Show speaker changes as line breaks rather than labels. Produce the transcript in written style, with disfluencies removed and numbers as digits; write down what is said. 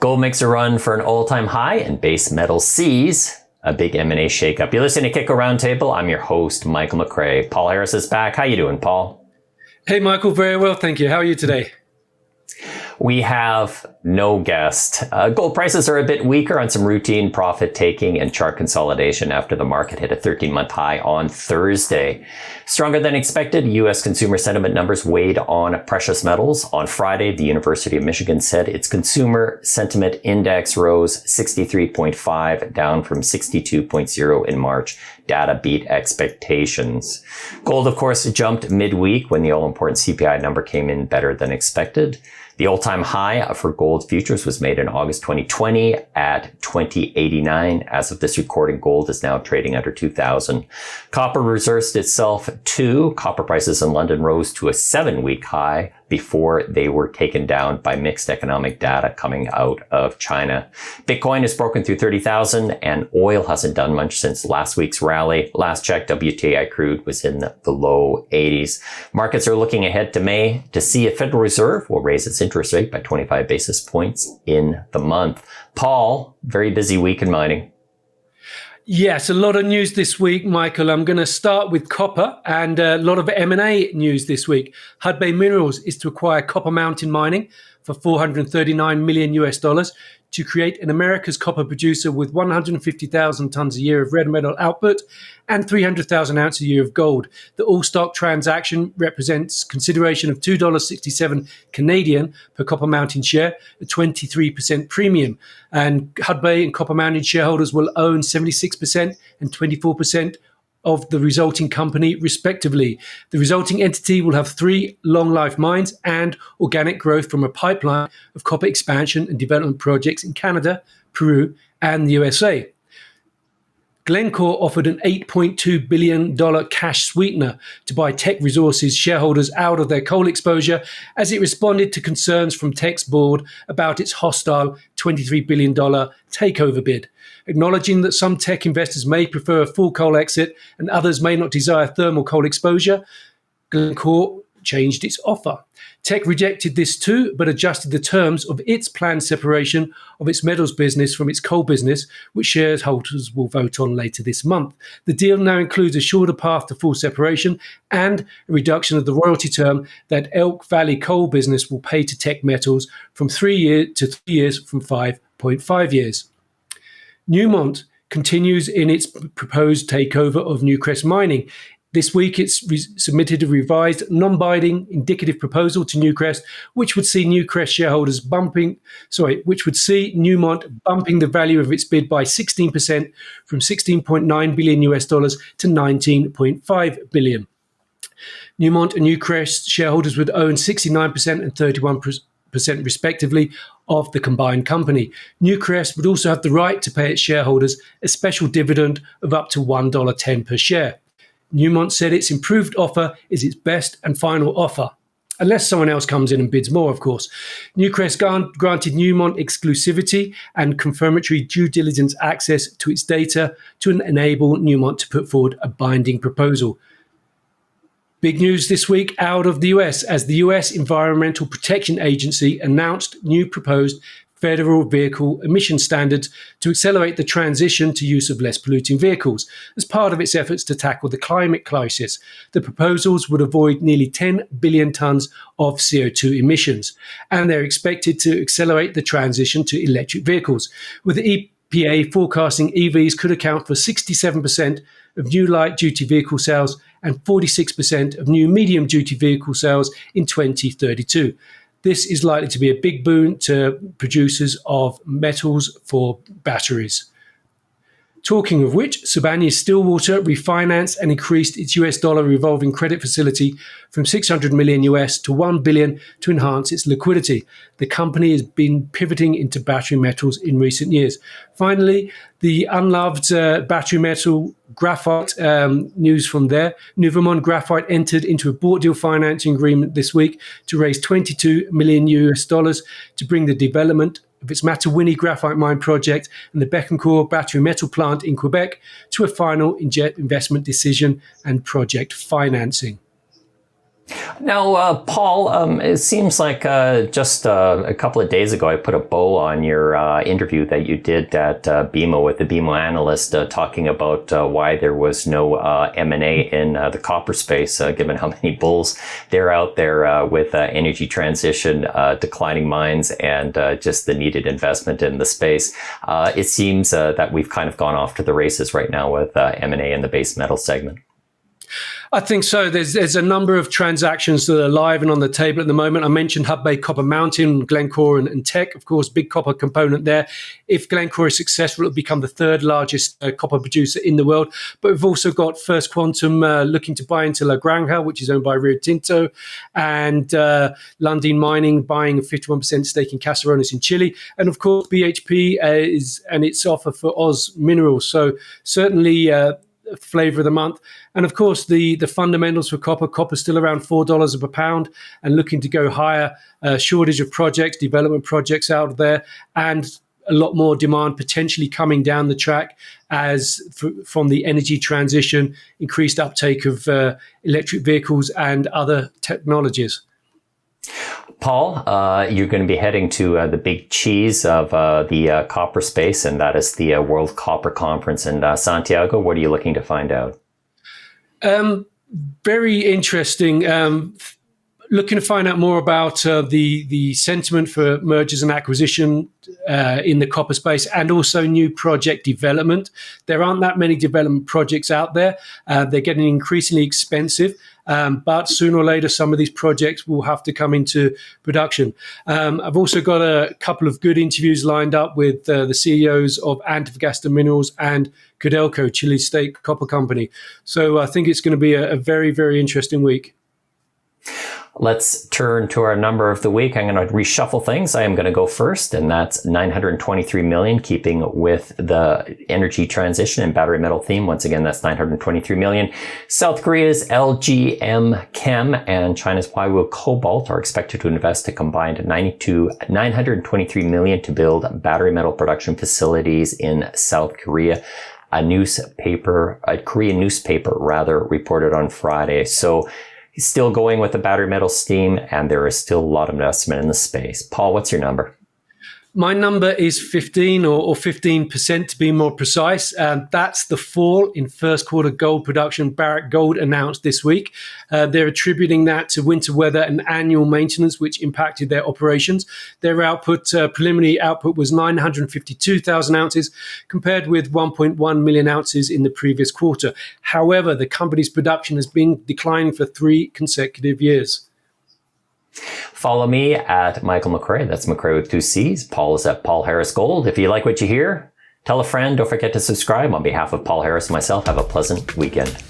Gold makes a run for an all-time high and base metal sees a big M&A shakeup. You're listening to Kitco Roundtable. I'm your host, Michael McCrae. Paul Harris is back. How you doing, Paul?
Hey, Michael. Very well, thank you. How are you today?
We have no guest. Gold prices are a bit weaker on some routine profit taking and chart consolidation after the market hit a 13-month high on Thursday. Stronger than expected, U.S. consumer sentiment numbers weighed on precious metals. On Friday, the University of Michigan said its consumer sentiment index rose 63.5, down from 62.0 in March. Data beat expectations. Gold, of course, jumped midweek when the all-important CPI number came in better than expected. The all-time high for gold futures was made in August 2020 at 2089. As of this recording, gold is now trading under 2,000. Copper reversed itself too. Copper prices in London rose to a 7-week high before they were taken down by mixed economic data coming out of China. Bitcoin has broken through 30,000 and oil hasn't done much since last week's rally. Last check, WTI crude was in the low 80s. Markets are looking ahead to May to see if Federal Reserve will raise its interest rate by 25 basis points in the month. Paul, very busy week in mining.
Yes, a lot of news this week, Michael. I'm going to start with copper and a lot of M&A news this week. Hudbay Minerals is to acquire Copper Mountain Mining for $439 million to create an America's copper producer with 150,000 tons a year of red metal output and 300,000 ounces a year of gold. The all-stock transaction represents consideration of $2.67 Canadian per Copper Mountain share, a 23% premium. And Hudbay and Copper Mountain shareholders will own 76% and 24% of the resulting company, respectively. The resulting entity will have 3 long-life mines and organic growth from a pipeline of copper expansion and development projects in Canada, Peru, and the USA. Glencore offered an $8.2 billion cash sweetener to buy Teck Resources shareholders out of their coal exposure as it responded to concerns from Teck's board about its hostile $23 billion takeover bid. Acknowledging that some Teck investors may prefer a full coal exit and others may not desire thermal coal exposure, Glencore changed its offer. Teck rejected this too, but adjusted the terms of its planned separation of its metals business from its coal business, which shareholders will vote on later this month. The deal now includes a shorter path to full separation and a reduction of the royalty term that Elk Valley Coal business will pay to Teck Metals from 3 years to 3 years from 5.5 years. Newmont continues in its proposed takeover of Newcrest Mining. This week, it's submitted a revised, non-binding, indicative proposal to Newcrest, which would see Newmont bumping the value of its bid by 16% from $16.9 billion to $19.5 billion. Newmont and Newcrest shareholders would own 69% and 31% respectively of the combined company. Newcrest would also have the right to pay its shareholders a special dividend of up to $1.10 per share. Newmont said its improved offer is its best and final offer, unless someone else comes in and bids more, of course. Newcrest granted Newmont exclusivity and confirmatory due diligence access to its data to enable Newmont to put forward a binding proposal. Big news this week out of the US as the US Environmental Protection Agency announced new proposed federal vehicle emission standards to accelerate the transition to use of less polluting vehicles as part of its efforts to tackle the climate crisis. The proposals would avoid nearly 10 billion tons of CO2 emissions, and they're expected to accelerate the transition to electric vehicles, with the EPA forecasting EVs could account for 67% of new light-duty vehicle sales and 46% of new medium-duty vehicle sales in 2032. This is likely to be a big boon to producers of metals for batteries. Talking of which, Sibanye-Stillwater refinanced and increased its US dollar revolving credit facility from $600 million US to $1 billion to enhance its liquidity. The company has been pivoting into battery metals in recent years. Finally, the unloved battery metal graphite news from there. Nuvamon Graphite entered into a bought deal financing agreement this week to raise $22 million US to bring the development of its Matawini graphite mine project and the Bécancour battery metal plant in Quebec to a final investment decision and project financing.
Now, Paul, it seems like just a couple of days ago, I put a bow on your interview that you did at BMO with the BMO analyst talking about why there was no M&A in the copper space, given how many bulls they're out there with energy transition, declining mines, and just the needed investment in the space. It seems that we've kind of gone off to the races right now with M&A in the base metal segment.
I think so. There's a number of transactions that are live and on the table at the moment. I mentioned Hudbay Copper Mountain, Glencore and Teck, of course, big copper component there. If Glencore is successful, it'll become the third largest copper producer in the world. But we've also got First Quantum looking to buy into La Granja, which is owned by Rio Tinto, and Lundin Mining buying a 51% stake in Caserones in Chile. And of course, BHP and its offer for Oz Minerals. So certainly flavor of the month. And of course, the fundamentals for copper still around $4 per pound and looking to go higher. Shortage of projects, development projects out there, and a lot more demand potentially coming down the track from the energy transition, increased uptake of electric vehicles and other technologies.
Paul, you're going to be heading to the big cheese of the copper space, and that is the World Copper Conference in Santiago. What are you looking to find out? Very interesting. Looking to find out more about the sentiment for mergers and acquisition in the copper space, and also new project development. There aren't that many development projects out there. They're getting increasingly expensive, but sooner or later, some of these projects will have to come into production. I've also got a couple of good interviews lined up with the CEOs of Antofagasta Minerals and Codelco, Chile's state copper company. So I think it's going to be a very, very interesting week. Let's turn to our number of the week. I'm going to reshuffle things. I am going to go first, and that's 923 million, keeping with the energy transition and battery metal theme. Once again, that's 923 million. South Korea's LGM Chem and China's Huayou Cobalt are expected to invest a combined 923 million to build battery metal production facilities in South Korea. A Korean newspaper reported on Friday. So he's still going with the battery metal steam, and there is still a lot of investment in the space. Paul, what's your number?
My number is 15 or 15% to be more precise. That's the fall in first quarter gold production Barrick Gold announced this week. They're attributing that to winter weather and annual maintenance, which impacted their operations. Their output, preliminary output, was 952,000 ounces compared with 1.1 million ounces in the previous quarter. However, the company's production has been declining for 3 consecutive years.
Follow me at Michael McCrae. That's McCrae with 2 C's. Paul is at Paul Harris Gold. If you like what you hear, tell a friend. Don't forget to subscribe. On behalf of Paul Harris and myself, have a pleasant weekend.